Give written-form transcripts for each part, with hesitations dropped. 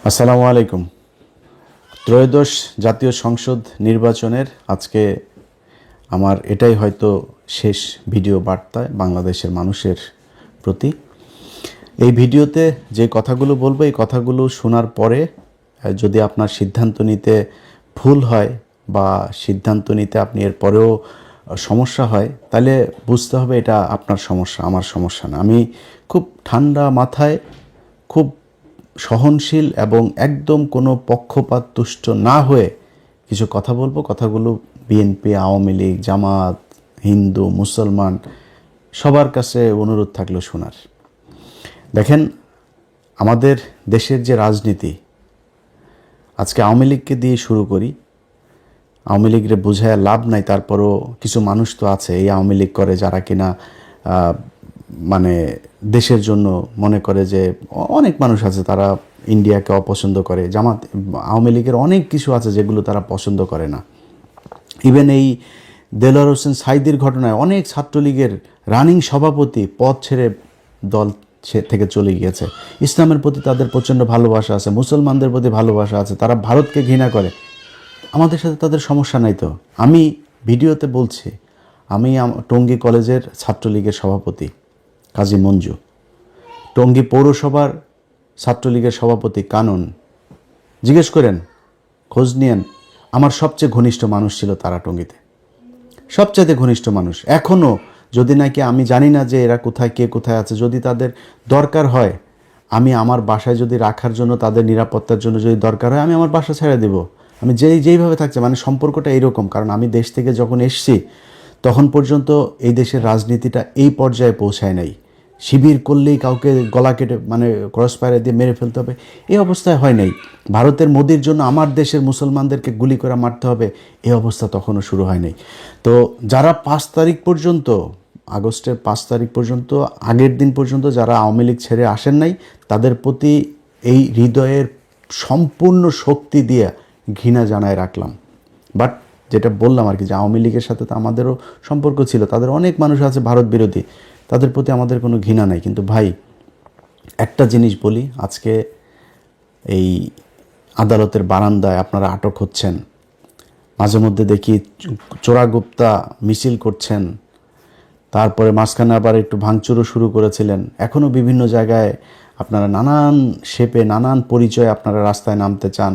আসসালামু আলাইকুম। ত্রয়োদশ জাতীয় সংসদ নির্বাচনের আজকে আমার এটাই হয়তো শেষ ভিডিও বার্তা বাংলাদেশের মানুষের প্রতি। এই ভিডিওতে যে কথাগুলো বলবো, এই কথাগুলো শোনার পরে যদি আপনার সিদ্ধান্ত নিতে ভুল হয় বা সিদ্ধান্ত নিতে আপনি এর পরেও সমস্যা হয়, তাহলে বুঝতে হবে এটা আপনার সমস্যা, আমার সমস্যা না। আমি খুব ঠান্ডা মাথায়, খুব সহনশীল এবং একদম কোনো পক্ষপাত তুষ্ট না হয়ে কিছু কথা বলবো। কথাগুলো বিএনপি, আওয়ামী লীগ, জামাত, হিন্দু, মুসলমান সবার কাছে অনুরোধ থাকলো শোনার। দেখেন, আমাদের দেশের যে রাজনীতি, আজকে আওয়ামী লীগকে দিয়ে শুরু করি। আওয়ামী লীগরে বোঝায় লাভ নাই, তারপরও কিছু মানুষ তো আছে এই আওয়ামী লীগ করে যারা কিনা মানে দেশের জন্য মনে করে যে অনেক মানুষ আছে তারা ইন্ডিয়াকে অপছন্দ করে। জামাত, আওয়ামী লীগের অনেক কিছু আছে যেগুলো তারা পছন্দ করে না। ইভেন এই দেলোয়ার হোসেন সাঈদীর ঘটনায় অনেক ছাত্রলীগের রানিং সভাপতি পদ ছেড়ে দল থেকে চলে গিয়েছে। ইসলামের প্রতি তাদের প্রচণ্ড ভালোবাসা আছে, মুসলমানদের প্রতি ভালোবাসা আছে, তারা ভারতকে ঘৃণা করে। আমাদের সাথে তাদের সমস্যা নাই তো। আমি ভিডিওতে বলছি, আমি টঙ্গী কলেজের ছাত্রলীগের সভাপতি কাজী মঞ্জু, টঙ্গী পৌরসভার ছাত্রলীগের সভাপতি কানন। জিজ্ঞেস করেন, খোঁজ নিয়েন, আমার সবচেয়ে ঘনিষ্ঠ মানুষ ছিল তারা টঙ্গীতে, সবচাইতে ঘনিষ্ঠ মানুষ। এখনও যদি নাকি আমি জানি না যে এরা কোথায়, কে কোথায় আছে, যদি তাদের দরকার হয়, আমি আমার বাসায় যদি রাখার জন্য, তাদের নিরাপত্তার জন্য যদি দরকার হয়, আমি আমার বাসা ছেড়ে দেব। আমি যেইভাবে থাকছে, মানে সম্পর্কটা এইরকম। কারণ আমি দেশ থেকে যখন এসছি তখন পর্যন্ত এই দেশের রাজনীতিটা এই পর্যায়ে পৌঁছায় নাই। শিবির করলেই কাউকে গলা কেটে, মানে ক্রস ফায়ার দিয়ে মেরে ফেলতে হবে, এই অবস্থায় হয় নাই। ভারতের মোদির জন্য আমার দেশের মুসলমানদেরকে গুলি করে মারতে হবে, এই অবস্থা তখনও শুরু হয় নাই। তো যারা 5 তারিখ পর্যন্ত, আগস্টের 5 তারিখ পর্যন্ত, আগের দিন পর্যন্ত যারা আওয়ামী লীগ ছেড়ে আসেন নাই, তাদের প্রতি এই হৃদয়ের সম্পূর্ণ শক্তি দিয়ে ঘৃণা জানায় রাখলাম। বাট যেটা বললাম আর কি, যে আওয়ামী লীগের সাথে তো আমাদেরও সম্পর্ক ছিল, তাদের অনেক মানুষ আছে ভারত বিরোধী, তাদের প্রতি আমাদের কোনো ঘৃণা নাই। কিন্তু ভাই, একটা জিনিস বলি, আজকে এই আদালতের বারান্দায় আপনারা আটক হচ্ছেন, মাঝে মধ্যে দেখি চোরাগুপ্তা মিছিল করছেন, তারপরে মাঝখানে আবার একটু ভাঙচুরও শুরু করেছিলেন। এখনও বিভিন্ন জায়গায় আপনারা নানান শেপে, নানান পরিচয়ে আপনারা রাস্তায় নামতে চান,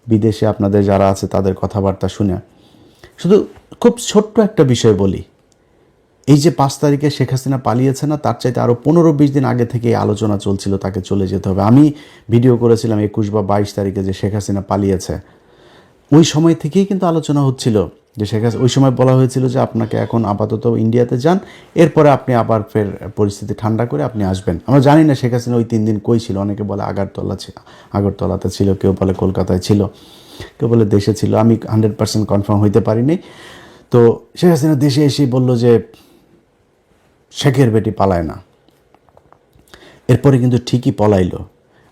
বিদেশে আপনাদের যারা আছে তাদের কথাবার্তা শুনে। শুধু খুব ছোট্ট একটা বিষয় বলি, এই যে 5 তারিখে শেখ হাসিনা পালিয়েছে না, তার চাইতে আরও 15-20 দিন আগে থেকে আলোচনা চলছিল তাকে চলে যেতে হবে। আমি ভিডিও করেছিলাম 21 বা 22 তারিখে যে শেখ হাসিনা পালিয়েছে। ওই সময় থেকেই কিন্তু আলোচনা হচ্ছিল যে শেখ হাসিনা, ওই সময় বলা হয়েছিল যে আপনাকে এখন আপাতত ইন্ডিয়াতে যান, এরপরে আপনি আবার ফের পরিস্থিতি ঠান্ডা করে আপনি আসবেন। আমরা জানি না শেখ হাসিনা ওই 3 দিন কই ছিল। অনেকে বলে আগরতলাতে ছিল, কেউ বলে কলকাতায় ছিল, কেউ বলে দেশে ছিল। আমি 100% কনফার্ম হইতে পারিনি। তো শেখ হাসিনা দেশে এসেই বলল যে শেখের বেটি পালায় না। এরপরে কিন্তু ঠিকই পলাইলো।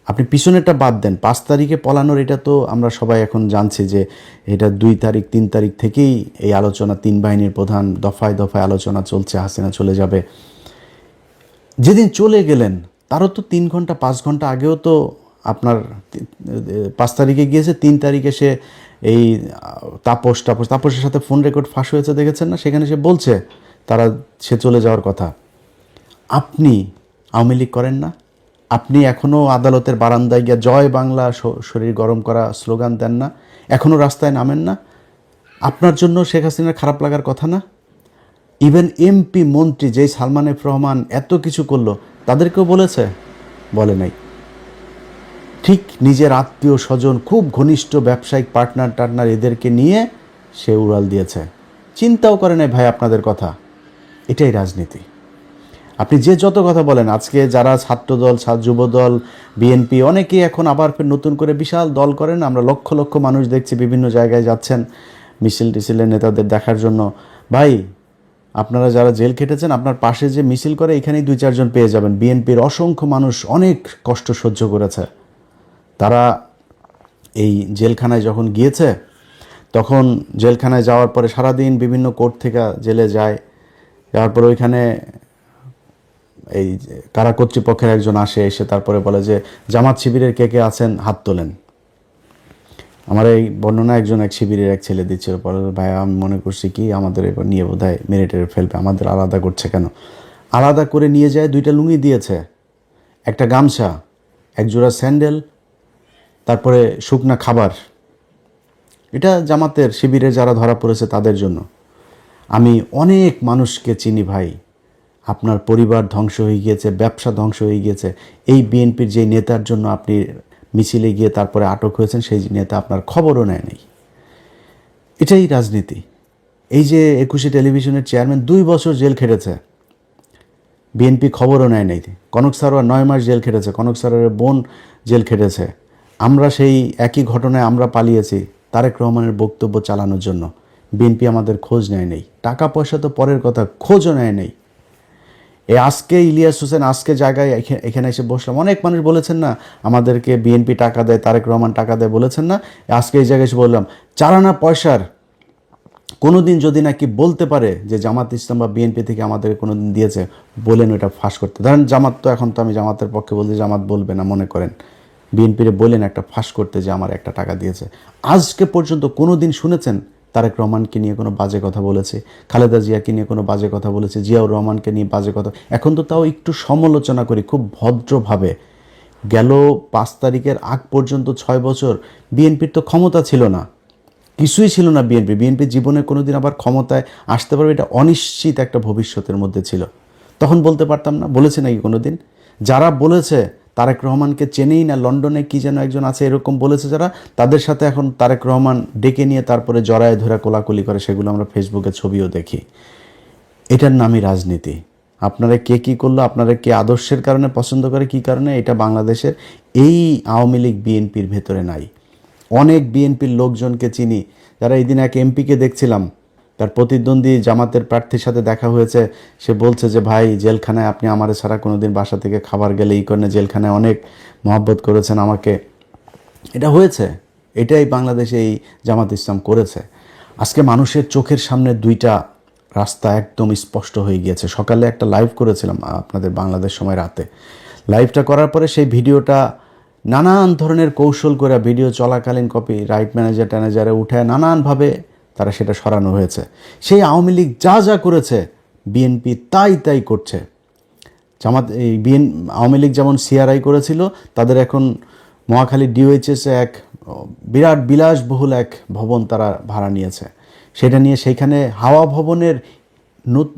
আপনি পিছনেরটা বাদ দেন, 5 তারিখে পলানোর এটা তো আমরা সবাই এখন জানছি যে এটা 2 তারিখ 3 তারিখ থেকেই এই আলোচনা, 3 বাহিনীর প্রধান দফায় দফায় আলোচনা চলছে, হাসিনা চলে যাবে। যেদিন চলে গেলেন তারও তো 3 ঘন্টা 5 ঘন্টা আগেও তো আপনার 5 তারিখে গিয়েছে, 3 তারিখে সে এই তাপসের সাথে ফোন রেকর্ড ফাঁস হয়েছে, দেখেছেন না? সেখানে সে বলছে সে চলে যাওয়ার কথা। আপনি আওয়ামী লীগ করেন না? আপনি এখনও আদালতের বারান্দায় গিয়ে জয় বাংলা শরীর গরম করা স্লোগান দেন না? এখনও রাস্তায় নামেন না? আপনার জন্য শেখ হাসিনার খারাপ লাগার কথা না? ইভেন এমপি মন্ত্রী যেই সালমান এফ রহমান এত কিছু করলো, তাদেরকেও বলেছে? বলে নাই। ঠিক নিজের আত্মীয় স্বজন, খুব ঘনিষ্ঠ ব্যবসায়িক পার্টনার এদেরকে নিয়ে সে উড়াল দিয়েছে, চিন্তাও করে নাই ভাই আপনাদের কথা। এটাই রাজনীতি। আপনি যে যত কথা বলেন, আজকে যারা ছাত্রদল, যুবদল, বিএনপি, অনেকেই এখন আবার ফের নতুন করে বিশাল দল করেন। আমরা লক্ষ লক্ষ মানুষ দেখছি বিভিন্ন জায়গায় যাচ্ছেন মিছিল টিছিলের নেতাদের দেখার জন্য। ভাই, আপনারা যারা জেল খেটেছেন, আপনার পাশে যে মিছিল করে এখানেই 2-4 জন পেয়ে যাবেন। বিএনপির অসংখ্য মানুষ অনেক কষ্ট সহ্য করেছে। তারা এই জেলখানায় যখন গিয়েছে, তখন জেলখানায় যাওয়ার পরে সারাদিন বিভিন্ন কোর্ট থেকে জেলে যায়, যাওয়ার পরে ওইখানে এই কারা কর্তৃপক্ষের একজন এসে তারপরে বলে যে জামাত শিবিরের কে কে আছেন হাত তোলেন। আমার এই বর্ণনা এক শিবিরের এক ছেলে দিচ্ছিল, পরে ভাই আমি মনে করছি কি আমাদের এবার নিয়ে বোধহয় মেরে টেরে ফেলবে, আমাদের আলাদা করছে কেন। আলাদা করে নিয়ে যায়, 2টা লুঙ্গি দিয়েছে, একটা গামছা, এক জোড়া স্যান্ডেল, তারপরে শুকনা খাবার। এটা জামাতের শিবিরে যারা ধরা পড়েছে তাদের জন্য। আমি অনেক মানুষকে চিনি ভাই, আপনার পরিবার ধ্বংস হয়ে গিয়েছে, ব্যবসা ধ্বংস হয়ে গিয়েছে এই বিএনপির যে নেতার জন্য। আপনি মিছিলে গিয়ে তারপরে আটক হয়েছেন, সেই নেতা আপনার খবরও নেয় নাই। এটাই রাজনীতি। এই যে 21 টেলিভিশনের চেয়ারম্যান 2 বছর জেল খেটেছে, বিএনপি খবরও নেয় নাই। কনক সারোয়ার 9 মাস জেল খেটেছে, কনক সারোয়ারের বোন জেল খেটেছে। আমরা সেই একই ঘটনায় আমরা পালিয়েছি তারেক রহমানের বক্তব্য চালানোর জন্য। বিএনপি আমাদের খোঁজ নেয় নেই, টাকা পয়সা তো পরের কথা, খোঁজও নেয় নেই। আজকে ইলিয়াস হোসেন আজকে জায়গায় এখানে এসে বসলাম, অনেক মানুষ বলেছেন না আমাদেরকে বিএনপি টাকা দেয়, তারেক রহমান টাকা দেয়, বলেছেন না। আজকে এই জায়গায় এসে বললাম, চারানা পয়সার কোনো দিন যদি নাকি বলতে পারে যে জামাত ইসলাম বা বিএনপি থেকে আমাদের কোনো দিন দিয়েছে, বলেন ওটা ফাঁস করতে। ধরেন জামাত, তো এখন তো আমি জামাতের পক্ষে বলছি, জামাত বলবে না মনে করেন, বিএনপিরে বলেন একটা ফাঁস করতে যে আমার একটা টাকা দিয়েছে। আজকে পর্যন্ত কোনো দিন শুনেছেন তারেক রহমানকে নিয়ে কোনো বাজে কথা বলেছে, খালেদা জিয়াকে নিয়ে কোনো বাজে কথা বলেছে, জিয়াউর রহমানকে নিয়ে বাজে কথা? এখন তো তাও একটু সমালোচনা করি খুব ভদ্রভাবে। গেল 5 তারিখের আগ পর্যন্ত 6 বছর বিএনপির তো ক্ষমতা ছিল না, কিছুই ছিল না। বিএনপি জীবনে কোনো দিন আবার ক্ষমতায় আসতে পারবে এটা অনিশ্চিত একটা ভবিষ্যতের মধ্যে ছিল। তখন বলতে পারতাম না? বলেছে নাকি কোনো দিন? যারা বলেছে তারেক রহমানকে চেনেই না, লন্ডনে কি যেন একজন আছে এরকম বলেছে যারা, তাদের সাথে এখন তারেক রহমান ডেকে নিয়ে তারপরে জড়ায় ধরে কোলাকুলি করে, সেগুলো আমরা ফেসবুকে ছবিও দেখি। এটার নামই রাজনীতি। আপনারা কে কী করলো, আপনারা কে আদর্শের কারণে পছন্দ করে, কী কারণে, এটা বাংলাদেশের এই আওয়ামী লীগ বিএনপির ভেতরে নাই। অনেক বিএনপির লোকজনকে চিনি, যারা এই দিন এক এমপিকে দেখছিলাম, তার প্রতিদ্বন্দ্বী জামাতের প্রার্থীর সাথে দেখা হয়েছে। সে বলছে যে ভাই জেলখানায় আপনি আমার ছাড়া কোনো দিন বাসা থেকে খাবার গেলে এই কারণে জেলখানায় অনেক মহব্বত করেছেন আমাকে। এটা হয়েছে, এটাই বাংলাদেশে এই জামাত ইসলাম করেছে। আজকে মানুষের চোখের সামনে 2টা রাস্তা একদম স্পষ্ট হয়ে গিয়েছে। সকালে একটা লাইভ করেছিলাম আপনাদের বাংলাদেশ সময় রাতে। লাইভটা করার পরে সেই ভিডিওটা নানান ধরনের কৌশল করে, ভিডিও চলাকালীন কপি রাইট ম্যানেজারে উঠে নানানভাবে তারা সেটা সরানো হয়েছে। সেই আওয়ামী লীগ যা যা করেছে বিএনপি তাই করছে। জামাত এই আওয়ামী লীগ যেমন সিআরআই করেছিল, তাদের এখন মহাখালী ডিওএইচএসে এক বিরাট বিলাসবহুল এক ভবন তারা ভাড়া নিয়েছে। সেটা নিয়ে সেইখানে হাওয়া ভবনের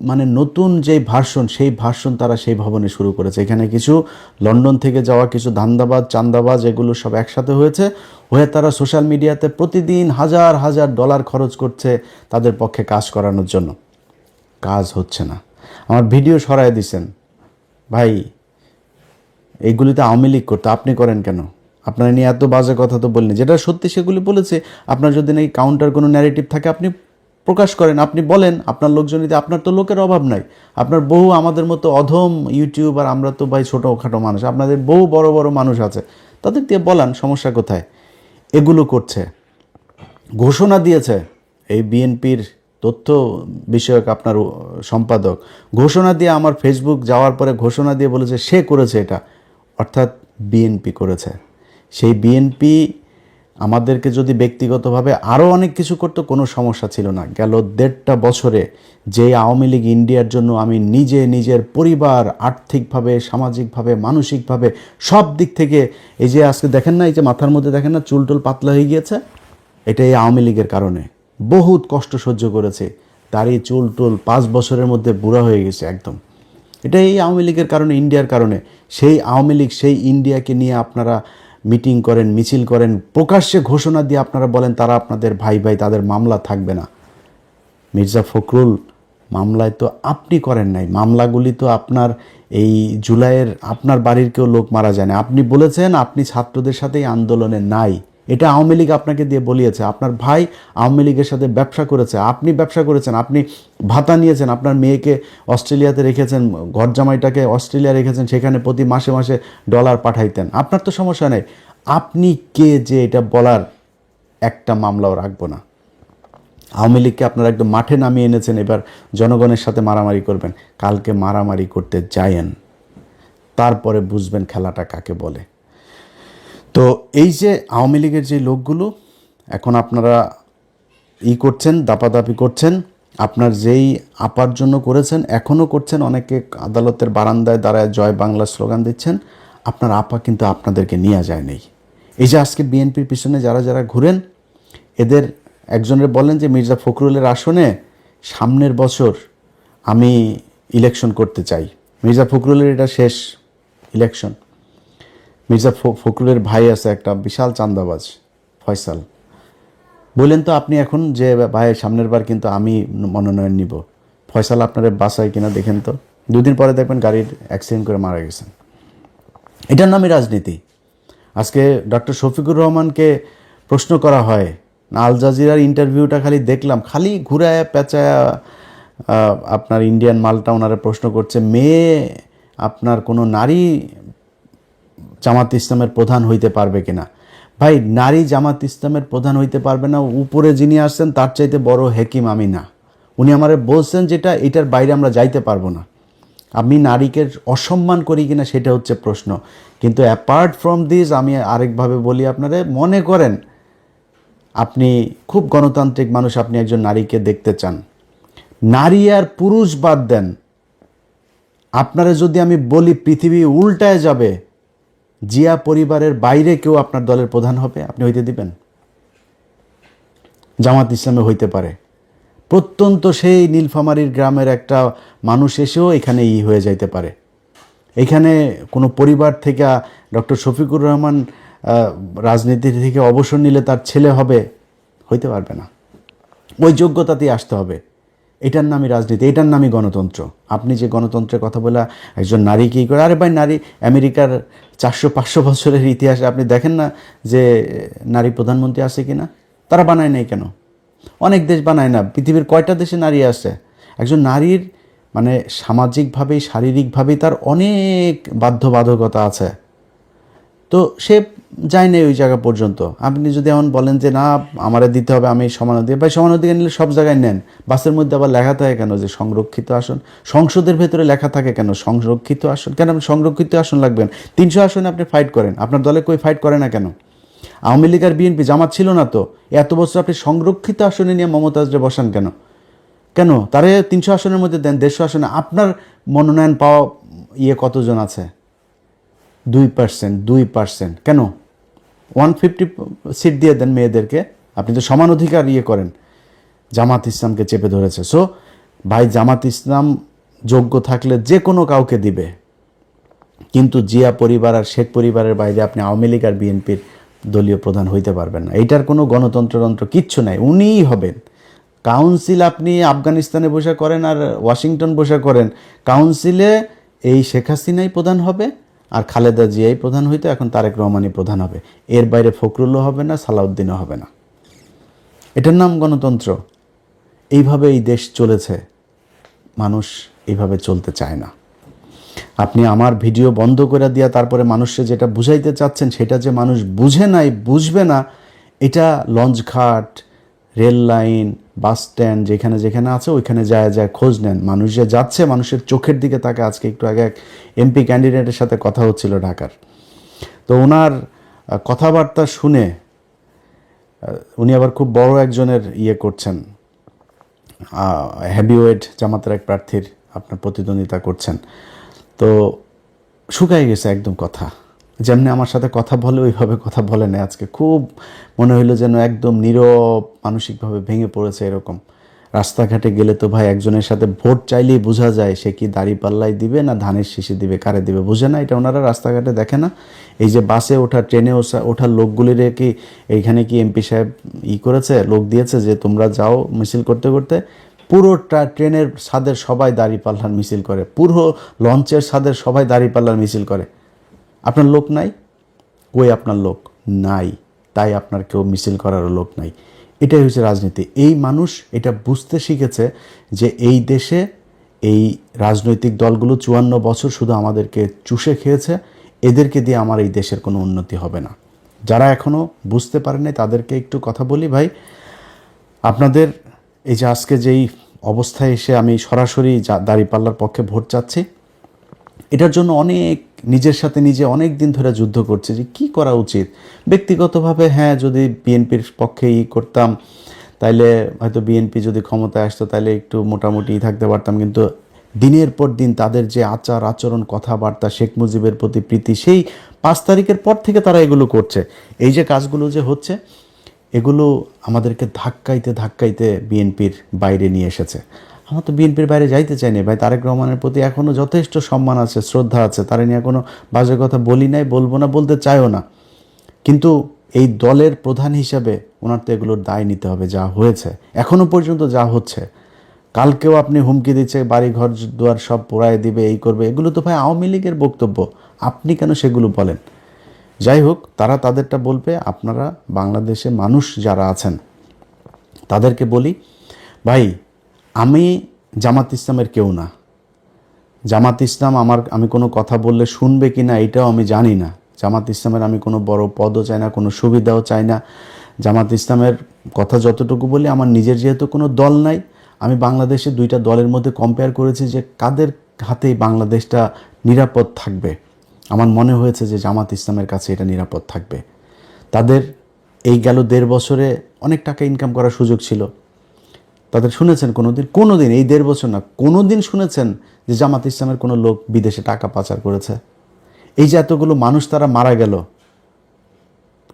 মানে নতুন যেই ভার্সন, সেই ভার্সন তারা সেই ভবনে শুরু করেছে। এখানে কিছু লন্ডন থেকে যাওয়া কিছু ধান্দাবাজ চান্দাবাজ এগুলো সব একসাথে হয়ে তারা সোশ্যাল মিডিয়াতে প্রতিদিন হাজার হাজার ডলার খরচ করছে তাদের পক্ষে কাজ করানোর জন্য। কাজ হচ্ছে না, আমার ভিডিও সরায় দিছেন। ভাই এইগুলিতে আওয়ামী লীগ করতে, আপনি করেন কেন? আপনারা নিয়ে এত বাজে কথা তো বললেন, যেটা সত্যি সেগুলি বলেছে। আপনার যদি নাকি কাউন্টার কোনো ন্যারেটিভ থাকে আপনি প্রকাশ করেন, আপনি বলেন, আপনার লোকজনিতে। আপনার তো লোকের অভাব নাই, আপনার বহু আমাদের মতো অধম ইউটিউবার, আমরা তো ভাই ছোটোখাটো মানুষ, আপনাদের বহু বড় বড় মানুষ আছে, তাদের দিয়ে বলান, সমস্যা কোথায়? এগুলো করছে, ঘোষণা দিয়েছে এই বিএনপির তথ্য বিষয়ক আপনার সম্পাদক, ঘোষণা দিয়ে আমার ফেসবুক যাওয়ার পরে ঘোষণা দিয়ে বলেছে সে করেছে এটা, অর্থাৎ বিএনপি করেছে। সেই বিএনপি আমাদেরকে যদি ব্যক্তিগতভাবে আরও অনেক কিছু করতো কোনো সমস্যা ছিল না। গেল 1.5 বছরে যে আওয়ামী লীগ ইন্ডিয়ার জন্য আমি নিজের পরিবার, আর্থিকভাবে, সামাজিকভাবে, মানসিকভাবে সব দিক থেকে, এই যে আজকে দেখেন না, এই যে মাথার মধ্যে দেখেন না চুলটুল পাতলা হয়ে গিয়েছে, এটা এই আওয়ামী লীগের কারণে। বহুত কষ্ট সহ্য করেছে, তারই চুলটুল 5 বছরের মধ্যে বুড়া হয়ে গেছে একদম। এটা এই আওয়ামী লীগের কারণে, ইন্ডিয়ার কারণে। সেই আওয়ামী লীগ, সেই ইন্ডিয়াকে নিয়ে আপনারা মিটিং করেন, মিছিল করেন, প্রকাশ্যে ঘোষণা দিয়ে আপনারা বলেন তারা আপনাদের ভাই, তাদের মামলা থাকবে না। মির্জা ফখরুল মামলায় তো আপনি করেন নাই, মামলাগুলি তো আপনার এই জুলাইয়ের আপনার বাড়ির কেউ লোক মারা যায় না। আপনি বলেছেন আপনি ছাত্রদের সাথে এই আন্দোলনে নাই, এটা আওয়ামী লীগ আপনাকে দিয়ে বলিয়েছে। আপনার ভাই আওয়ামী লীগের সাথে ব্যবসা করেছে, আপনি ব্যবসা করেছেন, আপনি ভাতা নিয়েছেন, আপনার মেয়েকে অস্ট্রেলিয়াতে রেখেছেন, ঘর জামাইটাকে অস্ট্রেলিয়া রেখেছেন, সেখানে প্রতি মাসে মাসে ডলার পাঠাইতেন। আপনার তো সমস্যা নেই, আপনি কে যে এটা বলার? একটা মামলাও রাখবো না। আওয়ামী লীগকে আপনারা একদম মাঠে নামিয়ে এনেছেন, এবার জনগণের সাথে মারামারি করবেন। কালকে মারামারি করতে যায়েন, তারপরে বুঝবেন খেলাটা কাকে বলে। তো এই যে আওয়ামী লীগের যে লোকগুলো এখন আপনারা করছেন, দাপাদাপি করছেন, আপনার যেই আপার জন্য করেছেন এখনও করছেন, অনেকে আদালতের বারান্দায় দাঁড়ায় জয় বাংলা স্লোগান দিচ্ছেন, আপনার আপা কিন্তু আপনাদেরকে নিয়ে যায় নেই। এই যে আজকে বিএনপির পিছনে যারা যারা ঘুরেন, এদের একজনের বলেন যে মির্জা ফখরুলের আসনে সামনের বছর আমি ইলেকশন করতে চাই। মির্জা ফখরুলের এটা শেষ ইলেকশন। মির্জা ফখরুলের ভাই আছে একটা বিশাল চাঁদাবাজ ফয়সাল, বললেন তো আপনি এখন যে ভাই সামনের বার কিন্তু আমি মনোনয়ন নিব, ফয়সাল আপনারা বাসায় কিনা দেখেন তো, দুদিন পরে দেখবেন গাড়ির অ্যাক্সিডেন্ট করে মারা গেছেন। এটার নামই রাজনীতি। আজকে ডক্টর শফিকুর রহমানকে প্রশ্ন করা হয়, আল জাজিরার ইন্টারভিউটা খালি দেখলাম, খালি ঘুরায় পেঁচায় আপনার ইন্ডিয়ান মালটা ওনারা প্রশ্ন করছে, মেয়ে আপনার কোনো নারী জামাত ইসলামের প্রধান হইতে পারবে কিনা। ভাই, নারী জামাত ইসলামের প্রধান হইতে পারবে না, উপরে যিনি আসছেন তার চাইতে বড় হেকিম আমি না। উনি আমারে বলছেন যেটা, এটার বাইরে আমরা যাইতে পারবো না। আমি নারীকে অসম্মান করি কিনা সেটা হচ্ছে প্রশ্ন। কিন্তু অ্যাপার্ট ফ্রম দিস আমি আরেকভাবে বলি আপনারা, মনে করেন আপনি খুব গণতান্ত্রিক মানুষ, আপনি একজন নারীকে দেখতে চান, নারী আর পুরুষ বাদ দেন, আপনারা যদি আমি বলি পৃথিবী উল্টায় যাবে, জিয়া পরিবারের বাইরে কেউ আপনার দলের প্রধান হবে, আপনি হইতে দিবেন? জামাত ইসলামে হইতে পারে, প্রত্যন্ত সেই নীলফামারীর গ্রামের একটা মানুষ এসেও এখানে হয়ে যাইতে পারে। এখানে কোনো পরিবার থেকে ডক্টর শফিকুর রহমান রাজনীতি থেকে অবসর নিলে তার ছেলে হবে, হইতে পারবে না। ওই যোগ্যতাতেই আসতে হবে। এটার নামই রাজনীতি, এটার নামই গণতন্ত্র। আপনি যে গণতন্ত্রের কথা বলে একজন নারী কী করে, আরে ভাই, নারী আমেরিকার 400-500 বছরের ইতিহাসে আপনি দেখেন না যে নারী প্রধানমন্ত্রী আছে কি না? তারা বানায় নাই কেন? অনেক দেশ বানায় না। পৃথিবীর কয়টা দেশে নারী আছে? একজন নারীর মানে সামাজিকভাবেই শারীরিকভাবেই তার অনেক বাধ্যবাধকতা আছে, তো সে যায় না ওই জায়গা পর্যন্ত। আপনি যদি এমন বলেন যে না আমারে দিতে হবে, আমি সমান অধিকার, ভাই সমান অধিকার নিলে সব জায়গায় নেন। বাসের মধ্যে আবার লেখা থাকে কেন যে সংরক্ষিত আসন? সংসদের ভেতরে লেখা থাকে কেন সংরক্ষিত আসন? কেন আপনি সংরক্ষিত আসন লাগবেন? 300 আসনে আপনি ফাইট করেন, আপনার দলে কই ফাইট করে না কেন? আওয়ামী লীগ আর বিএনপি জামাত ছিল না তো, এত বছর আপনি সংরক্ষিত আসনে নিয়ে মমতাজরে বসান কেন? কেন তারে 300 আসনের মধ্যে দেন, 150 আসনে। আপনার মনোনয়ন পাওয়া কতজন আছে? 2%। কেন 150 সিট দিয়ে দেন মেয়েদেরকে? আপনি তো সমান অধিকার করেন। জামাত ইসলামকে চেপে ধরেছে। সো ভাই, জামাত ইসলাম যোগ্য থাকলে যে কোনো কাউকে দিবে, কিন্তু জিয়া পরিবার আর শেখ পরিবারের বাইরে আপনি আওয়ামী লীগ আর বিএনপির দলীয় প্রধান হইতে পারবেন না। এইটার কোনো গণতন্ত্র কিচ্ছু নাই, উনিই হবেন। কাউন্সিল আপনি আফগানিস্তানে বসে করেন আর ওয়াশিংটন বসে করেন, কাউন্সিলে এই শেখ হাসিনাই প্রধান হবে আর খালেদা জিয়াই প্রধান হইতো, এখন তারেক রহমানই প্রধান হবে। এর বাইরে ফখরুলও হবে না, সালাউদ্দিনও হবে না। এটার নাম গণতন্ত্র। এইভাবে এই দেশ চলেছে, মানুষ এইভাবে চলতে চায় না। আপনি আমার ভিডিও বন্ধ করে দিয়া তারপরে মানুষকে যেটা বুঝাইতে চাচ্ছেন সেটা যে মানুষ বুঝে নাই, বুঝবে না, এটা লঞ্চঘাট, রেল লাইন, বাস স্ট্যান্ড যেখানে যেখানে আছে ওইখানে যায় খোঁজ নেন। মানুষ যে যাচ্ছে, মানুষের চোখের দিকে তাকে। আজকে একটু আগে এক এমপি ক্যান্ডিডেটের সাথে কথা হচ্ছিল ঢাকার, তো ওনার কথাবার্তা শুনে, উনি আবার খুব বড় একজনের করছেন, হেভিওয়েট জামাতের এক প্রার্থীর আপনার প্রতিদ্বন্দ্বিতা করছেন, তো শুকাই গেছে একদম কথা। যেমনি আমার সাথে কথা বলে ওইভাবে কথা বলে না। আজকে খুব মনে হইলো যেন একদম নীরব, মানসিকভাবে ভেঙে পড়েছে এরকম। রাস্তাঘাটে গেলে তো ভাই একজনের সাথে ভোট চাইলেই বোঝা যায় সে কি দাঁড়িপাল্লায় দিবে না ধানের শীষে দিবে, কারে দিবে বোঝে না। এটা ওনারা রাস্তাঘাটে দেখে না। এই যে বাসে ওঠা, ট্রেনে ওঠার লোকগুলিরে কি এইখানে কি এমপি সাহেব করেছে, লোক দিয়েছে যে তোমরা যাও মিছিল করতে করতে? পুরো ট্রেনের ছাদের সবাই দাঁড়িপাল্লার মিছিল করে, পুরো লঞ্চের ছাদের সবাই দাঁড়িপাল্লার মিছিল করে। আপনার লোক নাই? কই আপনার লোক নাই, তাই আপনার কেউ মিছিল করারও লোক নাই। এটাই হচ্ছে রাজনীতি। এই মানুষ এটা বুঝতে শিখেছে যে এই দেশে এই রাজনৈতিক দলগুলো 54 বছর শুধু আমাদেরকে চুষে খেয়েছে, এদেরকে দিয়ে আমার এই দেশের কোনো উন্নতি হবে না। যারা এখনও বুঝতে পারেন নাই তাদেরকে একটু কথা বলি, ভাই আপনাদের এই যে আজকে যেই অবস্থায় এসে আমি সরাসরি দাঁড়িপাল্লার পক্ষে ভোট চাচ্ছি, এটার জন্য অনেক নিজের সাথে নিজে অনেক দিন ধরে যুদ্ধ করছে যে কি করা উচিত। ব্যক্তিগতভাবে হ্যাঁ, যদি বিএনপির পক্ষে করতাম তাইলে হয়তো বিএনপি যদি ক্ষমতায় আসতো তাহলে একটু মোটামুটি থাকতে পারতাম, কিন্তু দিনের পর দিন তাদের যে আচার আচরণ কথাবার্তা, শেখ মুজিবের প্রতি প্রীতি, সেই 5 তারিখের পর থেকে তারা এগুলো করছে। এই যে কাজগুলো যে হচ্ছে, এগুলো আমাদেরকে ধাক্কাইতে ধাক্কাইতে বিএনপির বাইরে নিয়ে এসেছে। আমার তো বিএনপির বাইরে যাইতে চাইনি ভাই। তারেক রহমানের প্রতি এখনও যথেষ্ট সম্মান আছে, শ্রদ্ধা আছে, তারা নিয়ে কোনো বাজে কথা বলি নাই, বলবো না, বলতে চাইও না। কিন্তু এই দলের প্রধান হিসাবে ওনার তো এগুলোর দায় নিতে হবে। যা হয়েছে এখনও পর্যন্ত, যা হচ্ছে, কালকেও আপনি হুমকি দিচ্ছে বাড়ি ঘর দুয়ার সব পোড়ায় দিবে, এই করবে, এগুলো তো ভাই আওয়ামী লীগের বক্তব্য। আপনি কেন সেগুলো বলেন? যাই হোক, তারা তাদেরটা বলবে। আপনারা বাংলাদেশে মানুষ যারা আছেন তাদেরকে বলি, ভাই আমি জামাত ইসলামের কেউ না। জামাত ইসলাম আমি কোনো কথা বললে শুনবে কি না এটাও আমি জানি না। জামাত ইসলামের আমি কোনো বড় পদও চাই না, কোনো সুবিধাও চাই না। জামাত ইসলামের কথা যতটুকু বলি, আমার নিজের যেহেতু কোনো দল নাই, আমি বাংলাদেশে 2টা দলের মধ্যে কম্পেয়ার করেছি যে কাদের হাতেই বাংলাদেশটা নিরাপদ থাকবে। আমার মনে হয়েছে যে জামাত ইসলামের কাছে এটা নিরাপদ থাকবে। তাদের এই গেল 1.5 বছরে অনেক টাকা ইনকাম করার সুযোগ ছিল। তাদের শুনেছেন কোনো দিন এই 1.5 বছর না, কোনো দিন শুনেছেন যে জামাত ইসলামের কোনো লোক বিদেশে টাকা পাচার করেছে? এই যে এতগুলো মানুষ তারা মারা গেল,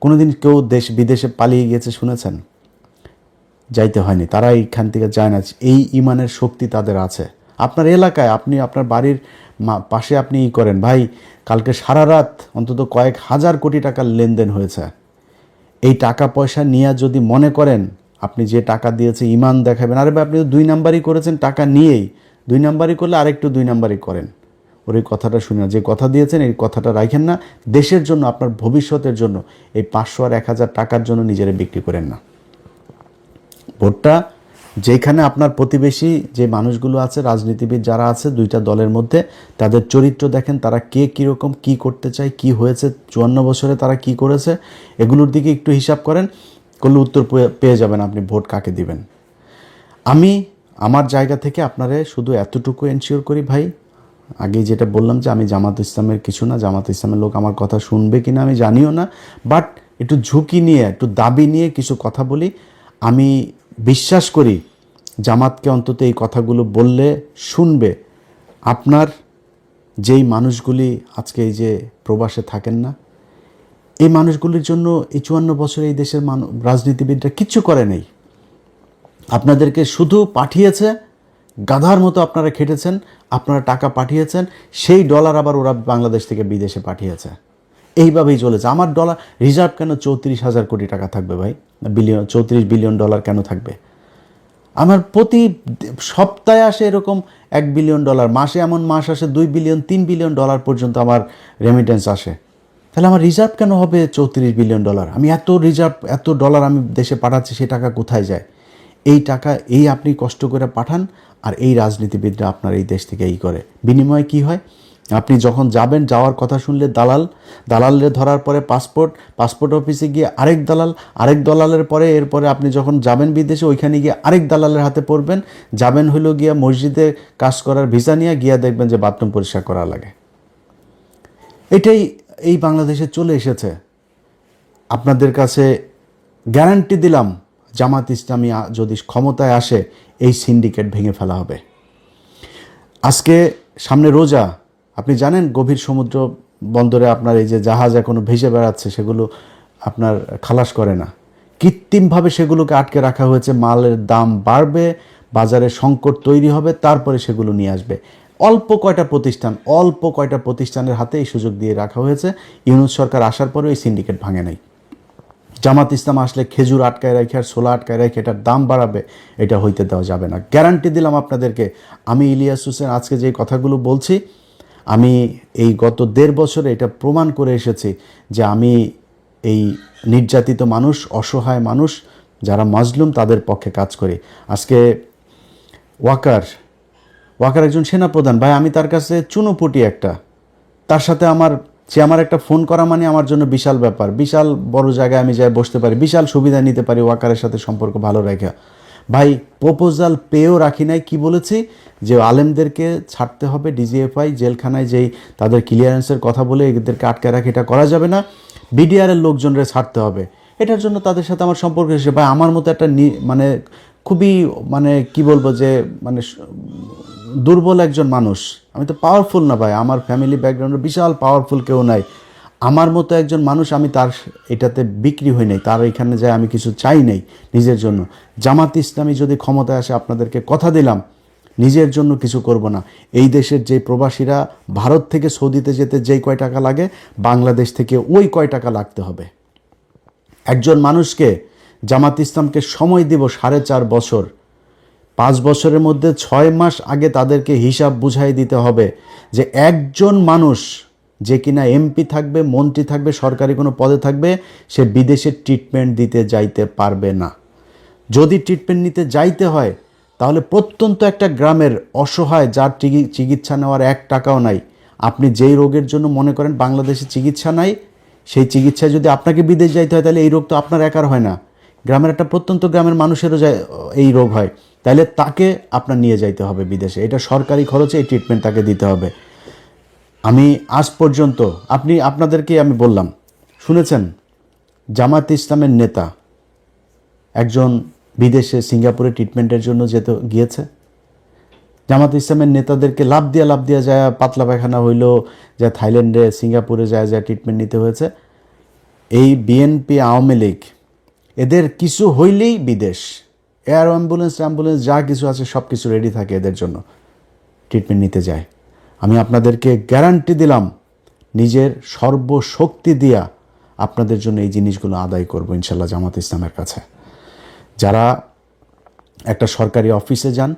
কোনোদিন কেউ বিদেশে পালিয়ে গিয়েছে শুনেছেন? যাইতে হয়নি, তারা এইখান থেকে যায় না। এই ইমানের শক্তি তাদের আছে। আপনার এলাকায়, আপনি আপনার বাড়ির পাশে আপনি করেন ভাই, কালকে সারা রাত অন্তত কয়েক হাজার কোটি টাকার লেনদেন হয়েছে। এই টাকা পয়সা নিয়ে যদি মনে করেন আপনি যে টাকা দিয়েছে ইমান দেখাবেন, আরে ভাই আপনি তো 2 নাম্বারই করেছেন টাকা নিয়েই। 2 নাম্বারই করলে আরেকটু 2 নাম্বারই করেন। ওর এই কথাটা শুনে না, যে কথা দিয়েছেন এই কথাটা রাখেন না। দেশের জন্য, আপনার ভবিষ্যতের জন্য এই 500 আর 1000 টাকার জন্য নিজেরা বিক্রি করেন না। ভোটটা যেখানে আপনার প্রতিবেশী যে মানুষগুলো আছে, রাজনীতিবিদ যারা আছে 2টা দলের মধ্যে, তাদের চরিত্র দেখেন, তারা কে কীরকম, কী করতে চায়, কি হয়েছে 54 বছরে তারা কি করেছে, এগুলোর দিকে একটু হিসাব করেন, করলে উত্তর পেয়ে যাবেন আপনি ভোট কাকে দিবেন। আমি আমার জায়গা থেকে আপনারে শুধু এতটুকু এনশিওর করি ভাই, আগেই যেটা বললাম যে আমি জামাত ইসলামের কিছু না, জামাত ইসলামের লোক আমার কথা শুনবে কিনা আমি জানিও না, বাট একটু ঝুঁকি নিয়ে, একটু দাবি নিয়ে কিছু কথা বলি। আমি বিশ্বাস করি জামাতকে অন্তত এই কথাগুলো বললে শুনবে। আপনার যেই মানুষগুলি আজকে এই যে প্রবাসে থাকেন না, এই মানুষগুলির জন্য এই 54 বছরে এই দেশের রাজনীতিবিদরা কিচ্ছু করে নেই। আপনাদেরকে শুধু পাঠিয়েছে, গাধার মতো আপনারা খেটেছেন, আপনারা টাকা পাঠিয়েছেন, সেই ডলার আবার ওরা বাংলাদেশ থেকে বিদেশে পাঠিয়েছে। এইভাবেই চলেছে। আমার ডলার রিজার্ভ কেন 34,000 কোটি টাকা থাকবে ভাই? 34 বিলিয়ন ডলার কেন থাকবে? আমার প্রতি সপ্তাহে আসে এরকম 1 বিলিয়ন ডলার, মাসে এমন মাস আসে 2 বিলিয়ন 3 বিলিয়ন ডলার পর্যন্ত আমার রেমিটেন্স আসে। তাহলে আমার রিজার্ভ কেন হবে 34 বিলিয়ন ডলার? আমি এত রিজার্ভ, এত ডলার আমি দেশে পাঠাচ্ছি, সে টাকা কোথায় যায়? এই টাকা আপনি কষ্ট করে পাঠান, আর এই রাজনীতিবিদরা আপনার এই দেশ থেকে করে। বিনিময়ে কি হয়? আপনি যখন যাবেন, যাওয়ার কথা শুনলে দালালের ধরার পরে পাসপোর্ট অফিসে গিয়ে আরেক দালালের পরে, এরপরে আপনি যখন যাবেন বিদেশে, ওইখানে গিয়ে আরেক দালালের হাতে পড়বেন। যাবেন হইলো গিয়া মসজিদে কাজ করার ভিসা নিয়ে, গিয়া দেখবেন যে বাথরুম পরিষ্কার করা লাগে। এটাই এই বাংলাদেশে চলে এসেছে। আপনাদের কাছে গ্যারান্টি দিলাম, জামাত ইসলামী যদি ক্ষমতায় আসে, এই সিন্ডিকেট ভেঙে ফেলা হবে। আজকে সামনে রোজা, আপনি জানেন গভীর সমুদ্র বন্দরে আপনার এই যে জাহাজ এখনো ভেসে বেড়াচ্ছে, সেগুলো আপনার খালাস করে না। কৃত্রিমভাবে সেগুলোকে আটকে রাখা হয়েছে। মালের দাম বাড়বে, বাজারে সংকট তৈরি হবে, তারপরে সেগুলো নিয়ে আসবে। অল্প কয়টা প্রতিষ্ঠানের হাতে এই সুযোগ দিয়ে রাখা হয়েছে। ইউনূস সরকার আসার পরেও এই সিন্ডিকেট ভাঙে নাই। জামাত ইসলাম আসলে খেজুর আটকায় রাখে আর ছোলা আটকায় রাখে, এটার দাম বাড়াবে, এটা হইতে দেওয়া যাবে না। গ্যারান্টি দিলাম আপনাদেরকে। আমি ইলিয়াস হোসেন আজকে যে কথাগুলো বলছি, আমি এই গত 1.5 বছরে এটা প্রমাণ করে এসেছি যে আমি এই নির্যাতিত মানুষ, অসহায় মানুষ যারা মাজলুম, তাদের পক্ষে কাজ করি। আজকে ওয়াকার একজন সেনাপ্রধান ভাই, আমি তার কাছে চুনোপুটি একটা, তার সাথে সে আমার একটা ফোন করা মানে আমার জন্য বিশাল ব্যাপার। বিশাল বড় জায়গায় আমি যাই বসতে পারি, বিশাল সুবিধা নিতে পারি ওয়াকারের সাথে সম্পর্ক ভালো রেখে। ভাই প্রপোজাল পেয়েও রাখি নাই, কি বলেছি যে আলেমদেরকে ছাড়তে হবে, ডিজিএফআই জেলখানায় যেই তাদের ক্লিয়ারেন্সের কথা বলে এদেরকে আটকে রাখি, এটা করা যাবে না, বিডিআরের লোকজনরে ছাড়তে হবে। এটার জন্য তাদের সাথে আমার সম্পর্ক এসেছে। ভাই আমার মতো একটা মানে খুবই মানে কি বলবো যে মানে দুর্বল একজন মানুষ, আমি তো পাওয়ারফুল না ভাই, আমার ফ্যামিলি ব্যাকগ্রাউন্ডে বিশাল পাওয়ারফুল কেউ নাই, আমার মতো একজন মানুষ, আমি তার এটাতে বিক্রি হই নাই, তার এখানে যায় আমি কিছু চাই নাই নিজের জন্য। জামাত ইসলামী যদি ক্ষমতায় আসে, আপনাদেরকে কথা দিলাম নিজের জন্য কিছু করব না। এই দেশের যে প্রবাসীরা ভারত থেকে সৌদিতে যেতে যেই কয় টাকা লাগে, বাংলাদেশ থেকে ওই কয় টাকা লাগতে হবে। একজন মানুষকে জামাত ইসলামকে সময় দিব 4.5 বছর, 5 বছরের মধ্যে 6 মাস আগে তাদেরকে হিসাব বুঝাই দিতে হবে যে একজন মানুষ যে কিনা এমপি থাকবে, মন্ত্রী থাকবে, সরকারি কোনো পদে থাকবে, সে বিদেশে ট্রিটমেন্ট দিতে যাইতে পারবে না। যদি ট্রিটমেন্ট নিতে যাইতে হয়, তাহলে প্রত্যন্ত একটা গ্রামের অসহায় যার চিকিৎসা নেওয়ার 1 টাকাও নাই, আপনি যেই রোগের জন্য মনে করেন বাংলাদেশে চিকিৎসা নাই, সেই চিকিৎসায় যদি আপনাকে বিদেশ যাইতে হয়, তাহলে এই রোগ তো আপনার একার হয় না, গ্রামের একটা প্রত্যন্ত গ্রামের মানুষেরও এই রোগ হয়, তাহলে তাকে আপনার নিয়ে যাইতে হবে বিদেশে, এটা সরকারি খরচে এই ট্রিটমেন্ট তাকে দিতে হবে। আমি আজ পর্যন্ত আপনাদেরকে আমি বললাম, শুনেছেন জামাত ইসলামের নেতা একজন বিদেশে সিঙ্গাপুরে ট্রিটমেন্টের জন্য গিয়েছে? জামাত ইসলামের নেতাদেরকে লাভ দিয়া যায়, পাতলা পায়খানা হইল, যা থাইল্যান্ডে সিঙ্গাপুরে যায় ট্রিটমেন্ট নিতে হয়েছে। এই বিএনপি আওয়ামী লীগ এদের কিছু হইলেই বিদেশ, এয়ার অ্যাম্বুলেন্স যা কিছু আছে সব কিছু রেডি থাকে এদের জন্য, ট্রিটমেন্ট নিতে যায়। আমি আপনাদেরকে গ্যারান্টি দিলাম, নিজের সর্বশক্তি দিয়া আপনাদের জন্য এই জিনিসগুলো আদায় করব ইনশাল্লাহ জামাত ইসলামের কাছে। যারা একটা সরকারি অফিসে যান,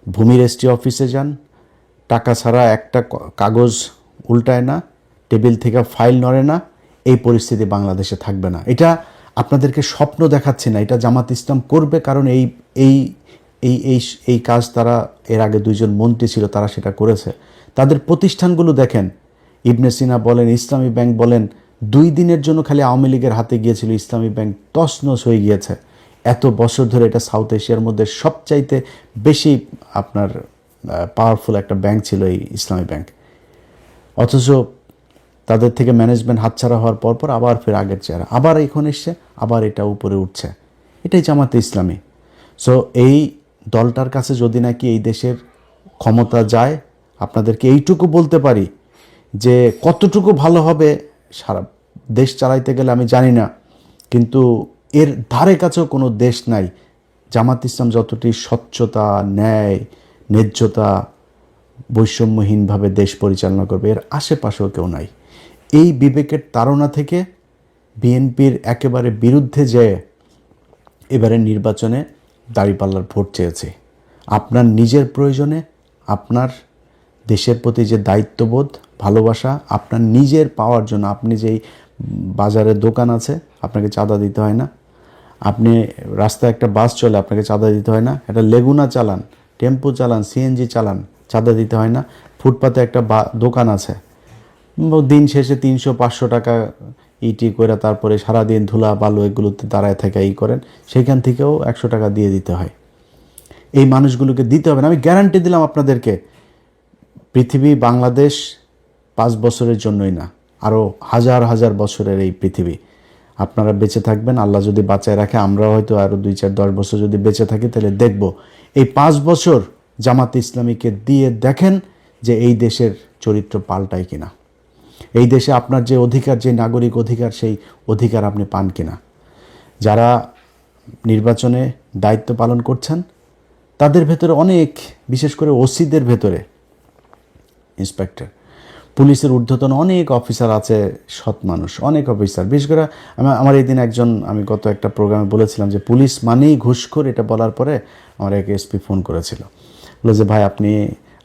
ভূমি রেজিস্ট্রি অফিসে যান, টাকা ছাড়া একটা কাগজ উল্টায় না, টেবিল থেকে ফাইল নড়ে না, এই পরিস্থিতি বাংলাদেশে থাকবে না। এটা আপনাদেরকে স্বপ্ন দেখাচ্ছি না, এটা জামাত ইসলাম করবে, কারণ এই এই এই এই এই কাজ তারা এর আগে 2 জন মন্ত্রী ছিল, তারা সেটা করেছে। তাদের প্রতিষ্ঠানগুলো দেখেন, ইবনে সিনা বলেন, ইসলামী ব্যাংক বলেন, 2 দিনের জন্য খালি আওয়ামী লীগের হাতে গিয়েছিল, ইসলামী ব্যাংক তছনছ হয়ে গিয়েছে। এত বছর ধরে এটা সাউথ এশিয়ার মধ্যে সবচাইতে বেশি আপনার পাওয়ারফুল একটা ব্যাংক ছিল এই ইসলামী ব্যাংক, অথচ তাদের থেকে ম্যানেজমেন্ট হাতছাড়া হওয়ার পর আবার ফের আগের চেহারা, আবার এখন এসছে, আবার এটা উপরে উঠছে। এটাই জামাতে ইসলামী। সো এই দলটার কাছে যদি নাকি এই দেশের ক্ষমতা যায়, আপনাদেরকে এইটুকু বলতে পারি যে কতটুকু ভালো হবে সারা দেশ চালাইতে গেলে আমি জানি না, কিন্তু এর ধারে কাছেও কোনো দেশ নাই জামাত ইসলাম যতটি স্বচ্ছতা, ন্যায়, ন্যায্যতা, বৈষম্যহীনভাবে দেশ পরিচালনা করবে, এর আশেপাশেও কেউ নাই। এই বিবেকের তাড়না থেকে বিএনপির একেবারে বিরুদ্ধে যেয়ে এবারে নির্বাচনে দাঁড়িপাল্লার ভোট চেয়েছে। আপনার নিজের প্রয়োজনে, আপনার দেশের প্রতি যে দায়িত্ববোধ, ভালোবাসা, আপনার নিজের পাওয়ার জন্য, আপনি যেই বাজারে দোকান আছে আপনাকে চাঁদা দিতে হয় না, আপনি রাস্তায় একটা বাস চলে আপনাকে চাঁদা দিতে হয় না, একটা লেগুনা চালান, টেম্পো চালান, সিএনজি চালান, চাঁদা দিতে হয় না, ফুটপাতে একটা দোকান আছে, দিন শেষে 300-500 টাকা ইটি করে তারপরে সারাদিন ধুলা বালু এগুলোতে দাঁড়ায় থাকে করেন, সেখান থেকেও 100 টাকা দিয়ে দিতে হয়। এই মানুষগুলোকে দিতে হবে না। আমি গ্যারান্টি দিলাম আপনাদেরকে, পৃথিবী বাংলাদেশ 5 বছরের জন্যই না, আরও হাজার হাজার বছরের এই পৃথিবী। আপনারা বেঁচে থাকবেন, আল্লাহ যদি বাঁচায় রাখে, আমরা হয়তো আরও 2-4-10 বছর যদি বেঁচে থাকি, তাহলে দেখব এই 5 বছর জামাতে ইসলামীকে দিয়ে দেখেন যে এই দেশের চরিত্র পাল্টায় কিনা, এই দেশে আপনার যে অধিকার, যে নাগরিক অধিকার, সেই অধিকার আপনি পান কিনা। যারা নির্বাচনে দায়িত্ব পালন করছেন তাদের ভেতরে অনেক, বিশেষ করে ওসিদের ভেতরে, ইন্সপেক্টর, পুলিশের ঊর্ধ্বতন অনেক অফিসার আছে, সৎ মানুষ, অনেক অফিসার। বিশেষ করে আমার এই দিন আমি গত একটা প্রোগ্রামে বলেছিলাম যে পুলিশ মানেই ঘুষখোর, এটা বলার পরে আমার এক এসপি ফোন করেছিল, বলে যে ভাই আপনি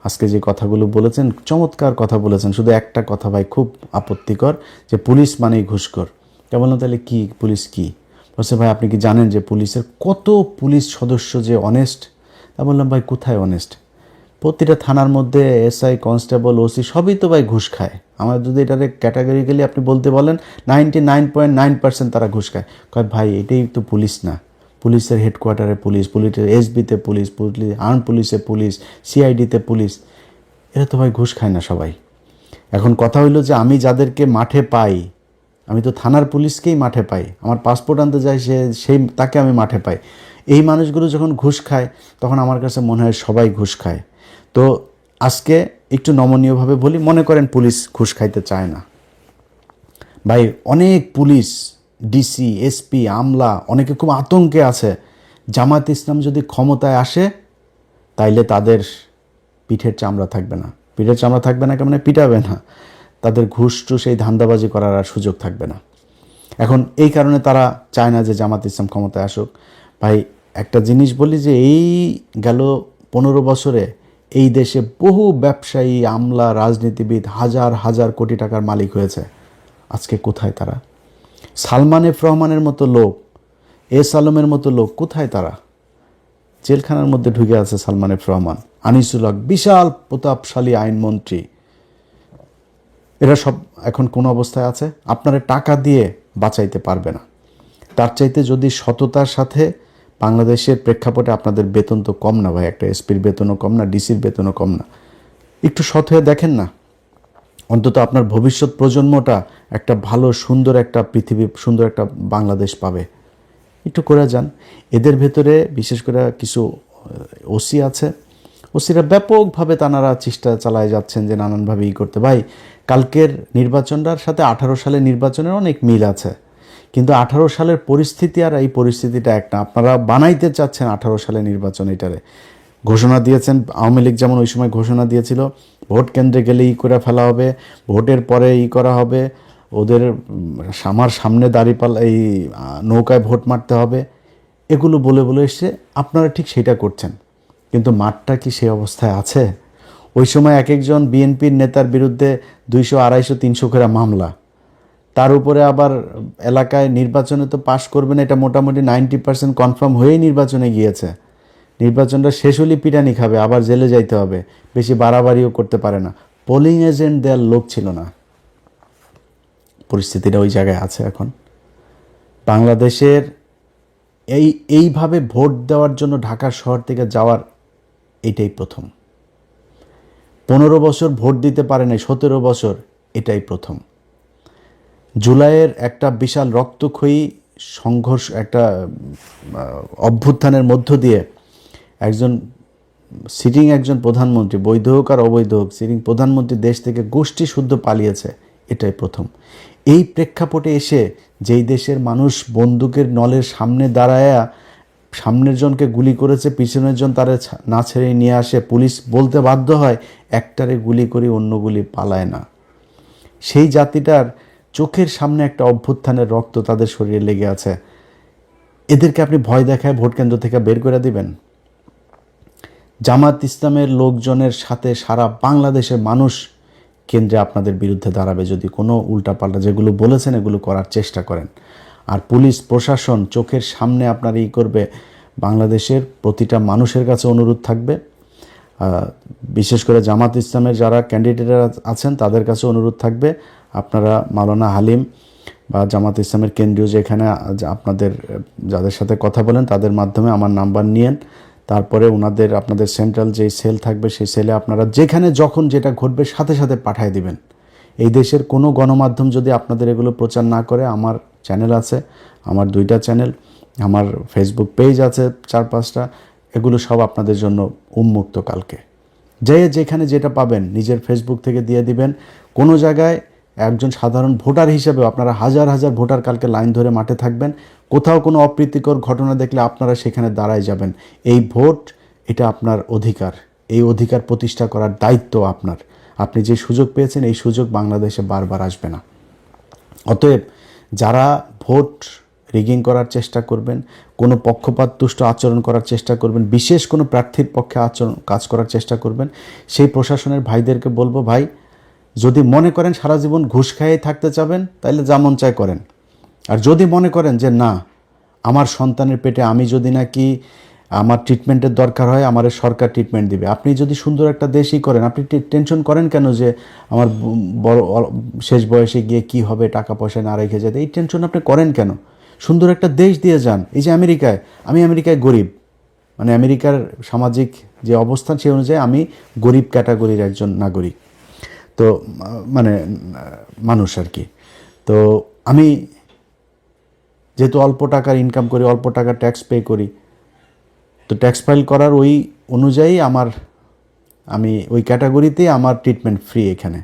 আজকে যে কথাগুলো বলেছেন চমৎকার কথা বলেছেন, শুধু একটা কথা ভাই খুব আপত্তিকর, যে পুলিশ মানেই ঘুষখোর। তা বললাম তাহলে কি, পুলিশ কি? বলছে ভাই আপনি কি জানেন যে পুলিশের কত পুলিশ সদস্য যে অনেস্ট? তা বললাম ভাই কোথায় অনেস্ট? প্রতিটা থানার মধ্যে এসআই, কনস্টেবল, ওসি সবই তো ভাই ঘুষ খায়। আমার যদি এটারে ক্যাটাগরিক্যালি আপনি বলতে বলেন 99.9% তারা ঘুষ খায়। কয় ভাই এটাই তো পুলিশ না, পুলিশের হেডকোয়ার্টারে পুলিশ, পুলিশের এসবিতে পুলিশ, আর্ম পুলিশে পুলিশ, সিআইডিতে পুলিশ, এরা তো ভাই ঘুষ খায় না সবাই। এখন কথা হইল যে আমি যাদেরকে মাঠে পাই, আমি তো থানার পুলিশকেই মাঠে পাই, আমার পাসপোর্ট আনতে যাই তাকে আমি মাঠে পাই। এই মানুষগুলো যখন ঘুষ খায় তখন আমার কাছে মনে হয় সবাই ঘুষ খায়। তো আজকে একটু নমনীয়ভাবে বলি, মনে করেন পুলিশ ঘুষ খাইতে চায় না, ভাই অনেক পুলিশ, ডিসি, এসপি, আমলা অনেকে খুব আতঙ্কে আছে। জামাত ইসলাম যদি ক্ষমতায় আসে তাইলে তাদের পিঠের চামড়া থাকবে না। পিঠের চামড়া থাকবে না মানে পিটাবে না, তাদের ঘুষ টুস এই ধান্দাবাজি করার আর সুযোগ থাকবে না। এখন এই কারণে তারা চায় না যে জামাত ইসলাম ক্ষমতায় আসুক। ভাই একটা জিনিস বলি যে এই গেল 15 বছরে এই দেশে বহু ব্যবসায়ী, আমলা, রাজনীতিবিদ হাজার হাজার কোটি টাকার মালিক হয়েছে। আজকে কোথায় তারা? সালমান এফ রহমানের মতো লোক, এস আলমের মতো লোক কোথায় তারা? জেলখানার মধ্যে ঢুকে আছে সালমান এফ রহমান, আনিসুল হক বিশাল প্রতাপশালী আইনমন্ত্রী, এরা সব এখন কোন অবস্থায় আছে? আপনারা টাকা দিয়ে বাঁচাইতে পারবে না। তার চাইতে যদি সততার সাথে বাংলাদেশের প্রেক্ষাপটে আপনাদের বেতন তো কম না ভাই, একটা এসপির বেতনও কম না, ডিসির বেতনও কম না, একটু সৎ হয়ে দেখেন না, অন্তত আপনার ভবিষ্যৎ প্রজন্মটা একটা ভালো সুন্দর একটা পৃথিবী, সুন্দর একটা বাংলাদেশ পাবে। একটু করে যান। এদের ভেতরে বিশেষ করে কিছু ওসি আছে, ওসিরা ব্যাপকভাবে তানারা চেষ্টা চালায় যাচ্ছেন যে নানানভাবে করতে। ভাই কালকের নির্বাচনটার সাথে 18 সালের নির্বাচনের অনেক মিল আছে, কিন্তু 18 সালের পরিস্থিতি আর এই পরিস্থিতিটা একটা। আপনারা বানাইতে চাচ্ছেন 18 সালের নির্বাচন, এটারে ঘোষণা দিয়েছেন। আওয়ামী লীগ যেমন ওই সময় ঘোষণা দিয়েছিল ভোট কেন্দ্রে গেলে করা ফেলা হবে, ভোটের পরে করা হবে, ওদের আমার সামনে দাঁড়িপাল্লা এই নৌকায় ভোট মারতে হবে, এগুলো বলে বলে এসে আপনারা ঠিক সেটা করছেন। কিন্তু মাঠটা কি সেই অবস্থায় আছে? ওই সময় এক একজন বিএনপির নেতার বিরুদ্ধে 200, 250, 300 করে মামলা, তার উপরে আবার এলাকায় নির্বাচনে তো পাশ করবেন এটা মোটামুটি 90% কনফার্ম হয়েই নির্বাচনে গিয়েছে। নির্বাচনটা শেষ হলে পিটানি খাবে, আবার জেলে যাইতে হবে, বেশি বাড়াবাড়িও করতে পারে না। পোলিং এজেন্ট দেওয়ার লোক ছিল না। পরিস্থিতিটা ওই জায়গায় আছে এখন। বাংলাদেশের এইভাবে ভোট দেওয়ার জন্য ঢাকা শহর থেকে যাওয়ার এটাই প্রথম। 15 বছর ভোট দিতে পারে নাই, 17 বছর, এটাই প্রথম। জুলাইয়ের একটা বিশাল রক্তক্ষয়ী সংঘর্ষ, একটা অভ্যুত্থানের মধ্য দিয়ে একজন প্রধানমন্ত্রী, বৈধ হোক আর অবৈধ হোক, সিটিং প্রধানমন্ত্রী দেশ থেকে গোষ্ঠী শুদ্ধ পালিয়েছে, এটাই প্রথম। এই প্রেক্ষাপটে এসে যেই দেশের মানুষ বন্দুকের নলের সামনে দাঁড়ায়া সামনের জনকে গুলি করেছে, পিছনের জন তারা না ছেড়ে নিয়ে আসে, পুলিশ বলতে বাধ্য হয় একটারে গুলি করি, অন্য গুলি পালায় না। সেই জাতিটার চোখের সামনে একটা অভ্যুত্থানের রক্ত তাদের শরীরে লেগে আছে, এদেরকে আপনি ভয় দেখায় ভোট কেন্দ্র থেকে বের করে দিবেন? জামাত ইসলামের লোকজনের সাথে সারা বাংলাদেশের মানুষ কেন্দ্রে আপনাদের বিরুদ্ধে দাঁড়াবে যদি কোনো উল্টাপাল্টা যেগুলো বলেছেন এগুলো করার চেষ্টা করেন। আর পুলিশ প্রশাসন চোখের সামনে আপনার করবে। বাংলাদেশের প্রতিটা মানুষের কাছে অনুরোধ থাকবে, বিশেষ করে জামাত ইসলামের যারা ক্যান্ডিডেটরা আছেন তাদের কাছে অনুরোধ থাকবে, আপনারা মাওলানা হালিম বা জামাত ইসলামের কেন্দ্রীয় যেখানে আপনাদের যাদের সাথে কথা বলেন তাদের মাধ্যমে আমার নাম্বার নিয়েন, তারপরে আপনাদের সেন্ট্রাল যে সেল থাকবে সেই সেলে আপনারা যেখানে যখন যেটা ঘটবে সাথে সাথে পাঠিয়ে দিবেন। এই দেশের কোনো গণমাধ্যম যদি আপনাদের এগুলো প্রচার না করে, আমার চ্যানেল আছে, আমার 2টা চ্যানেল, আমার ফেসবুক পেজ আছে 4-5টা, এগুলো সব আপনাদের জন্য উন্মুক্ত। কালকে যেখানে যেটা পাবেন নিজের ফেসবুক থেকে দিয়ে দিবেন। কোনো জায়গায় একজন সাধারণ ভোটার হিসেবে আপনারা হাজার হাজার ভোটার কালকে লাইন ধরে মাঠে থাকবেন, কোথাও কোনো অপ্রীতিকর ঘটনা দেখলে আপনারা সেখানে দাঁড়ায় যাবেন। এই ভোট এটা আপনার অধিকার, এই অধিকার প্রতিষ্ঠা করার দায়িত্ব আপনার। আপনি যে সুযোগ পেয়েছেন এই সুযোগ বাংলাদেশে বারবার আসবে না। অতএব যারা ভোট রিগিং করার চেষ্টা করবেন, কোনো পক্ষপাতদুষ্ট আচরণ করার চেষ্টা করবেন, বিশেষ কোনো প্রার্থীর পক্ষে কাজ করার চেষ্টা করবেন, সেই প্রশাসনের ভাইদেরকে বলবো, ভাই যদি মনে করেন সারা জীবন ঘুষ খাইয়ে থাকতে চাবেন তাহলে যা মন চায় করেন। আর যদি মনে করেন যে না, আমার সন্তানের পেটে আমি যদি নাকি আমার ট্রিটমেন্টের দরকার হয়, আমার সরকার ট্রিটমেন্ট দিবে, আপনি যদি সুন্দর একটা দেশই করেন, আপনি টেনশন করেন কেন যে আমার বড় শেষ বয়সে গিয়ে কি হবে, টাকা পয়সা না রেখে যেতে, এই টেনশন আপনি করেন কেন? সুন্দর একটা দেশ দিয়ে যান। এই যে আমেরিকায়, আমি আমেরিকায় গরিব, মানে আমেরিকার সামাজিক যে অবস্থান সেই অনুযায়ী আমি গরিব ক্যাটাগরির একজন নাগরিক, তো মানে মানুষ আর কি। তো আমি যেহেতু অল্প টাকার ইনকাম করি, অল্প টাকা ট্যাক্স পে করি, তো ট্যাক্স ফাইল করার ওই অনুযায়ী আমি ওই ক্যাটাগরিতেই আমার ট্রিটমেন্ট ফ্রি এখানে।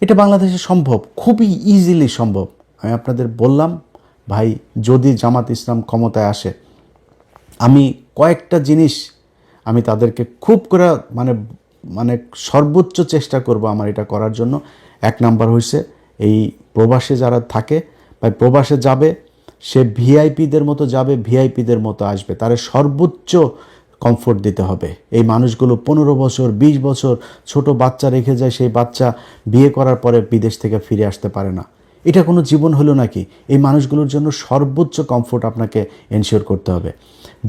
এটা বাংলাদেশে সম্ভব, খুবই ইজিলি সম্ভব। আমি আপনাদের বললাম ভাই, যদি জামাত ইসলাম ক্ষমতায় আসে, আমি কয়েকটা জিনিস আমি তাদেরকে খুব করে মানে মানে সর্বোচ্চ চেষ্টা করব আমার এটা করার জন্য। এক নাম্বার হয়েছে, এই প্রবাসে যারা থাকে বা প্রবাসে যাবে, সে ভিআইপিদের মতো যাবে, ভিআইপিদের মতো আসবে, তার সর্বোচ্চ কমফোর্ট দিতে হবে। এই মানুষগুলো 15 বছর 20 বছর ছোট বাচ্চা রেখে যায়, সেই বাচ্চা বিয়ে করার পরে বিদেশ থেকে ফিরে আসতে পারে না। এটা কোনো জীবন হলো নাকি? এই মানুষগুলোর জন্য সর্বোচ্চ কমফোর্ট আপনাকে এনশিওর করতে হবে।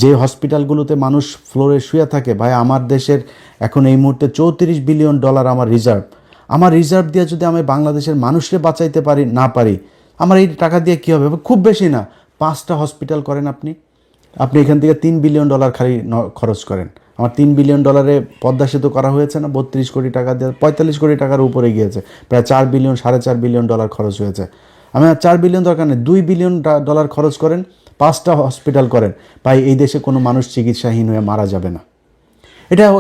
যে হসপিটালগুলোতে মানুষ ফ্লোরে শুয়ে থাকে, ভাই আমার দেশের এখন এই মুহূর্তে $34 বিলিয়ন আমার রিজার্ভ। আমার রিজার্ভ দিয়ে যদি আমি বাংলাদেশের মানুষকে বাঁচাইতে পারি না পারি, আমার এই টাকা দিয়ে কী হবে? খুব বেশি না, 5টা হসপিটাল করেন আপনি এখান থেকে $3 বিলিয়ন খালি খরচ করেন। আমার $3 বিলিয়ন পদ্মা সেতু করা হয়েছে না, 32 কোটি টাকা দিয়ে 45 কোটি টাকার উপরে গিয়েছে, প্রায় $4 বিলিয়ন $4.5 বিলিয়ন খরচ হয়েছে। আমি আর $4 বিলিয়ন দরকার নেই, $2 বিলিয়ন খরচ করেন, 5টা হসপিটাল করেন, ভাই এই দেশে কোনো মানুষ চিকিৎসাহীন হয়ে মারা যাবে না।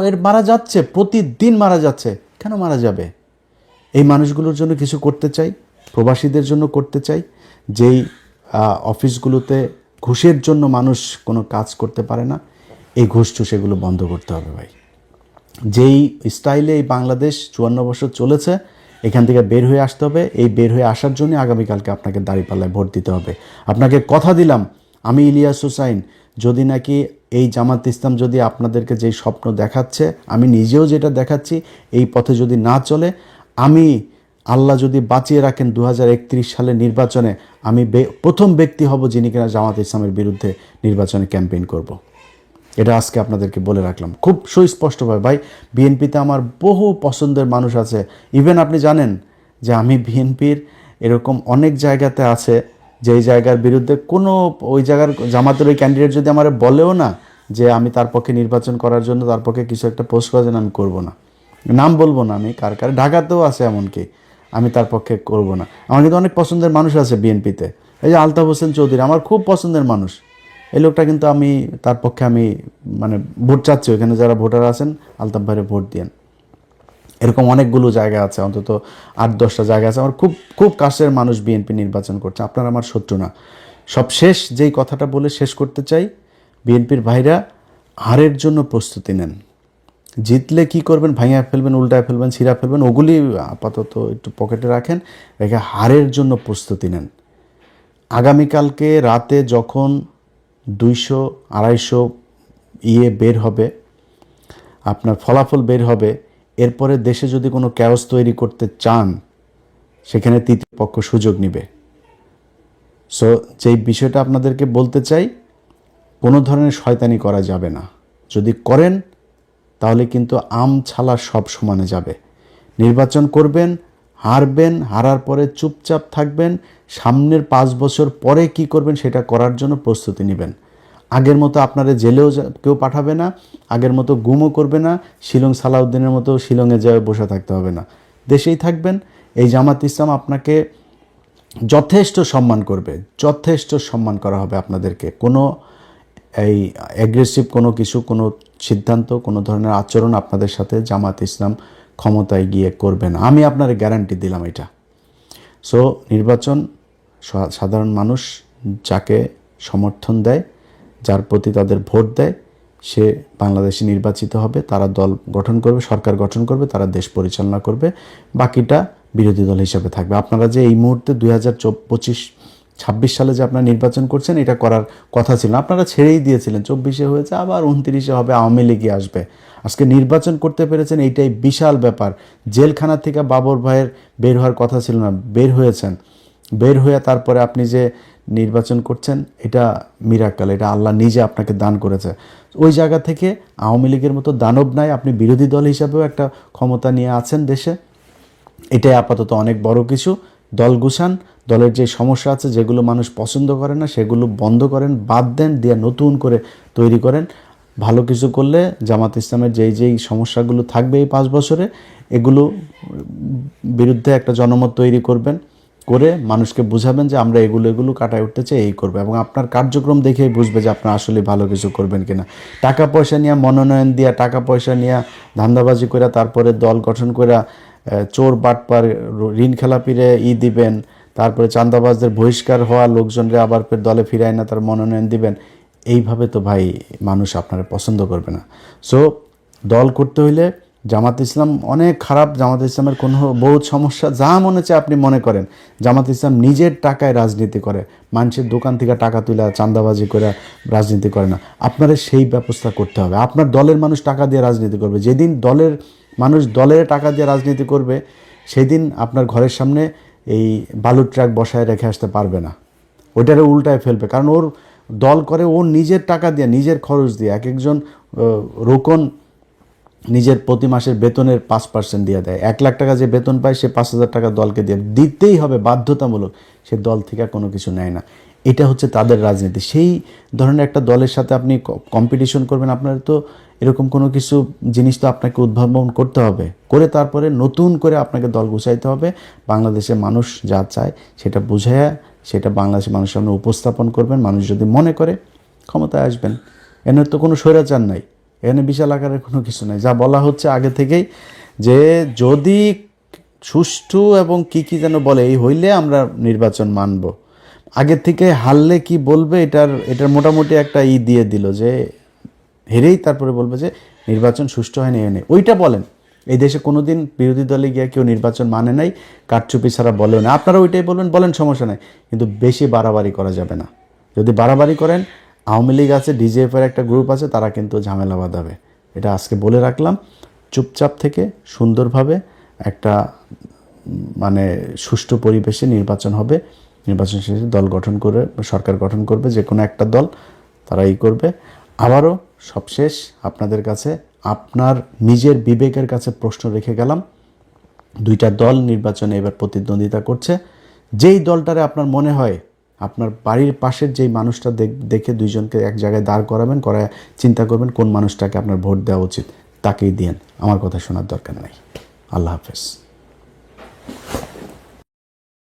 এর মারা যাচ্ছে, প্রতিদিন মারা যাচ্ছে, কেন মারা যাবে? এই মানুষগুলোর জন্য কিছু করতে চাই, প্রবাসীদের জন্য করতে চাই। যেই অফিসগুলোতে ঘুষের জন্য মানুষ কোনো কাজ করতে পারে না, এই ঘুষ সেগুলো বন্ধ করতে হবে ভাই। যেই স্টাইলে এই বাংলাদেশ 54 বছর চলেছে, এখান থেকে বের হয়ে আসতে হবে। এই বের হয়ে আসার জন্য আগামীকালকে আপনাকে দাঁড়িপাল্লায় ভোট দিতে হবে। আপনাকে কথা দিলাম, আমি ইলিয়াস হোসাইন, যদি নাকি এই জামাত ইসলাম যদি আপনাদেরকে যেই স্বপ্ন দেখাচ্ছে, আমি নিজেও যেটা দেখাচ্ছি, এই পথে যদি না চলে, আমি আল্লাহ যদি বাঁচিয়ে রাখেন 2031 সালের নির্বাচনে আমি প্রথম ব্যক্তি হব যিনি কিনা জামাত ইসলামের বিরুদ্ধে নির্বাচনে ক্যাম্পেইন করব। এটা আজকে আপনাদেরকে বলে রাখলাম খুব সুস্পষ্টভাবে। ভাই, বিএনপিতে আমার বহু পছন্দের মানুষ আছে। ইভেন আপনি জানেন যে আমি বিএনপির এরকম অনেক জায়গাতে আছে যেই জায়গার বিরুদ্ধে কোনো ওই জায়গার জামাতের ওই ক্যান্ডিডেট যদি আমার বলেও না যে আমি তার পক্ষে নির্বাচন করার জন্য তার পক্ষে কিছু একটা পোস্ট করার জন্য, আমি করব না। নাম বলবো না আমি কার, ঢাকাতেও আছে এমনকি, আমি তার পক্ষে করব না। আমার কিন্তু অনেক পছন্দের মানুষ আছে বিএনপিতে। এই যে আলতাফ হোসেন চৌধুরী আমার খুব পছন্দের মানুষ, এই লোকটা কিন্তু আমি তার পক্ষে আমি মানে ভোট চাচ্ছি। ওখানে যারা ভোটার আছেন, আলতাফ ভাইরে ভোট দিয়েন। এরকম অনেকগুলো জায়গা আছে, অন্তত 8-10টা জায়গা আছে আমার খুব খুব কাছের মানুষ বিএনপি নির্বাচন করছে। আপনারা আমার শত্রু না। সব শেষ যেই কথাটা বলে শেষ করতে চাই, বিএনপির ভাইরা হারের জন্য প্রস্তুতি নেন। জিতলে কি করবেন? ভাঙিয়ে ফেলবেন, উল্টায় ফেলবেন, ছিঁড়া ফেলবেন, ওগুলি আপাতত একটু পকেটে রাখেন, রেখে হারের জন্য প্রস্তুতি নেন। আগামীকালকে রাতে যখন 200-250 বের হবে, আপনার ফলাফল বের হবে, এরপরে দেশে যদি কোনো ক্যাওস তৈরি করতে চান, সেখানে তৃতীয় পক্ষ সুযোগ নেবে। সো যেই বিষয়টা আপনাদেরকে বলতে চাই, কোনো ধরনের শয়তানি করা যাবে না। যদি করেন তাহলে কিন্তু আম ছালা সব সমানে যাবে। নির্বাচন করবেন, হারবেন, হারার পরে চুপচাপ থাকবেন, সামনের 5 বছর পরে কি করবেন সেটা করার জন্য প্রস্তুতি নেবেন। আগের মতো আপনারা জেলেও কেউ পাঠাবে না, আগের মতো গুমও করবে না, শিলং সালাউদ্দিনের মতো শিলংয়ে যেয়ে বসে থাকতে হবে না, দেশেই থাকবেন। এই জামাত ইসলাম আপনাকে যথেষ্ট সম্মান করবে, যথেষ্ট সম্মান করা হবে আপনাদেরকে। কোনো এই অ্যাগ্রেসিভ কোনো কিছু, কোনো সিদ্ধান্ত, কোনো ধরনের আচরণ আপনাদের সাথে জামাত ইসলাম ক্ষমতায় গিয়ে করবে না, আমি আপনার গ্যারান্টি দিলাম এটা। সো নির্বাচন সাধারণ মানুষ যাকে সমর্থন দেয়, যার প্রতি তাদের ভোট দেয়, সে বাংলাদেশে নির্বাচিত হবে। তারা দল গঠন করবে, সরকার গঠন করবে, তারা দেশ পরিচালনা করবে, বাকিটা বিরোধী দল হিসেবে থাকবে। আপনারা যে এই মুহূর্তে 2025-26 সালে যে আপনারা নির্বাচন করছেন, এটা করার কথা ছিল, আপনারা ছেড়েই দিয়েছিলেন। 24-এ হয়েছে, আবার 29-এ হবে, আওয়ামী লীগই আসবে। আজকে নির্বাচন করতে পেরেছেন, এইটাই বিশাল ব্যাপার। জেলখানা থেকে বাবর ভাইয়ের বের হওয়ার কথা ছিল না, বের হয়েছেন। বের হয়ে তারপরে আপনি যে নির্বাচন করছেন, এটা মিরাক্কেল, এটা আল্লাহ নিজে আপনাকে দান করেছে। ওই জায়গা থেকে আওয়ামী লীগের মতো দানব নাই, আপনি বিরোধী দল হিসাবেও একটা ক্ষমতা নিয়ে আছেন দেশে, এটাই আপাতত অনেক বড় কিছু। দল গুছান, দলের যে সমস্যা আছে, যেগুলো মানুষ পছন্দ করে না, সেগুলো বন্ধ করেন, বাদ দেন, দিয়ে নতুন করে তৈরি করেন। ভালো কিছু করলে জামাত ইসলামের যেই সমস্যাগুলো থাকবে এই 5 বছরে, এগুলো বিরুদ্ধে একটা জনমত তৈরি করবেন, করে মানুষকে বুঝাবেন যে আমরা এগুলো কাটায় উঠতে চাই, এই করবে, এবং আপনার কার্যক্রম দেখেই বুঝবে যে আপনার আসলে ভালো কিছু করবেন কিনা। টাকা পয়সা নিয়ে, মনোনয়ন দিয়া, টাকা পয়সা নিয়ে ধান্দাবাজি করে তারপরে দল গঠন করে চোর বাটপার ঋণ খেলাপিরে দিবেন, তারপরে চাঁদাবাজদের বহিষ্কার হওয়া লোকজনরা আবার ফের দলে ফিরায় না তার মনোনয়ন দিবেন, এইভাবে তো ভাই মানুষ আপনারা পছন্দ করবে না। সো দল করতে হইলে জামাত ইসলাম অনেক খারাপ, জামাত ইসলামের কোনো বহুত সমস্যা, যা মনে চায় আপনি মনে করেন। জামাত ইসলাম নিজের টাকায় রাজনীতি করে, মানুষের দোকান থেকে টাকা তুলে চাঁদাবাজি করে রাজনীতি করে না। আপনারা সেই ব্যবস্থা করতে হবে। আপনার দলের মানুষ টাকা দিয়ে রাজনীতি করবে। যেদিন দলের মানুষ দলের টাকা দিয়ে রাজনীতি করবে, সেদিন আপনার ঘরের সামনে এই বালুর ট্রাক বসায় রেখে আসতে পারবে না, ওইটারে উল্টায় ফেলবে। কারণ ওর দল করে ও নিজের টাকা দিয়ে, নিজের খরচ দিয়ে। এক একজন রোকন নিজের প্রতি মাসের বেতনের 5% দিয়ে দেয়। 1 লাখ টাকা যে বেতন পায়, সে 5,000 টাকা দলকে দিয়ে দিতেই হবে, বাধ্যতামূলক। সে দল থেকে কোনো কিছু নেয় না। এটা হচ্ছে তাদের রাজনীতি। সেই ধরনের একটা দলের সাথে আপনি কম্পিটিশন করবেন, আপনার তো এরকম কোনো কিছু জিনিস তো আপনাকে উদ্ভাবন করতে হবে, করে তারপরে নতুন করে আপনাকে দল গুছাইতে হবে। বাংলাদেশের মানুষ যা চায় সেটা বুঝাইয়া সেটা বাংলাদেশের মানুষের সামনে উপস্থাপন করবেন। মানুষ যদি মনে করে ক্ষমতায় আসবেন, এর তো কোনো স্বৈরাচার নাই, এখানে বিশাল আকারের কোনো কিছু নাই। যা বলা হচ্ছে আগে থেকেই, যে যদি সুষ্ঠু এবং কি যেন বলে, এই হইলে আমরা নির্বাচন মানব। আগে থেকে হারলে কি বলবে, এটার মোটামুটি একটা দিয়ে দিল, যে হেরেই তারপরে বলবে যে নির্বাচন সুষ্ঠু হয়নি, হয়নি। ওইটা বলেন। এই দেশে কোনো দিন বিরোধী দলে গিয়ে কেউ নির্বাচন মানে নাই, কারচুপি ছাড়া বলেও না। আপনারা ওইটাই বলবেন, বলেন, সমস্যা নাই, কিন্তু বেশি বাড়াবাড়ি করা যাবে না। যদি বাড়াবাড়ি করেন, আওয়ামী লীগ আছে, ডিজিএফের একটা গ্রুপ আছে, তারা কিন্তু ঝামেলা বাঁধাবে। এটা আজকে বলে রাখলাম। চুপচাপ থেকে সুন্দরভাবে একটা মানে সুষ্ঠু পরিবেশে নির্বাচন হবে। নির্বাচন শেষে দল গঠন করে সরকার গঠন করবে, যে কোনো একটা দল, তারা করবে। আবারও সবশেষ আপনাদের কাছে আপনার নিজের বিবেকের কাছে প্রশ্ন রেখে গেলাম। 2টা দল নির্বাচনে এবার প্রতিদ্বন্দ্বিতা করছে। যেই দলটারে আপনার মনে হয়, আপনার বাড়ির পাশের যেই মানুষটা দেখে 2জনকে এক জায়গায় দাঁড় করাবেন, করায় চিন্তা করবেন কোন মানুষটাকে আপনার ভোট দেওয়া উচিত, তাকেই দিয়েন। আমার কথা শোনার দরকার নাই। আল্লাহ হাফেজ।